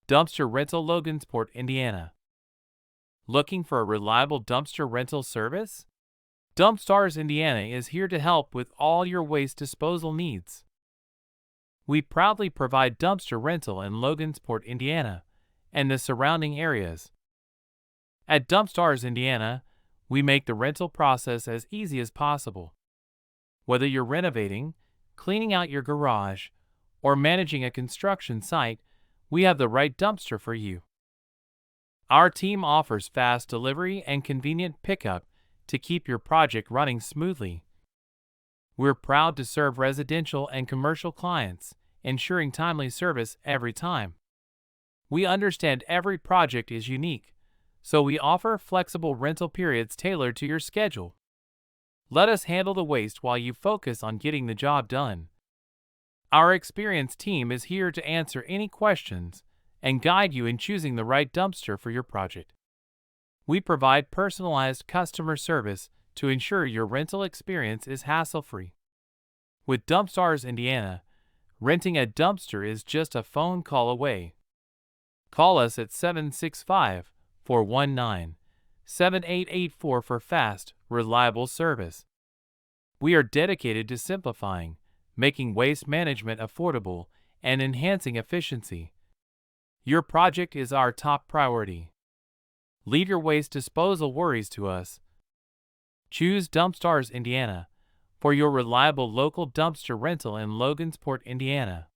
Dumpster Rental Logansport, Indiana. Looking for a reliable dumpster rental service? Dumpstars Indiana is here to help with all your waste disposal needs. We proudly provide dumpster rental in Logansport, Indiana, and the surrounding areas. At Dumpstars Indiana, we make the rental process as easy as possible. Whether you're renovating, cleaning out your garage, or managing a construction site, we have the right dumpster for you. Our team offers fast delivery and convenient pickup to keep your project running smoothly. We're proud to serve residential and commercial clients, ensuring timely service every time. We understand every project is unique, so we offer flexible rental periods tailored to your schedule. Let us handle the waste while you focus on getting the job done. Our experienced team is here to answer any questions and guide you in choosing the right dumpster for your project. We provide personalized customer service to ensure your rental experience is hassle-free. With Dumpstars Indiana, renting a dumpster is just a phone call away. Call us at 765-419-7884 for fast, reliable service. We are dedicated to simplifying, making waste management affordable, and enhancing efficiency. Your project is our top priority. Leave your waste disposal worries to us. Choose Dumpstars Indiana for your reliable local dumpster rental in Logansport, Indiana.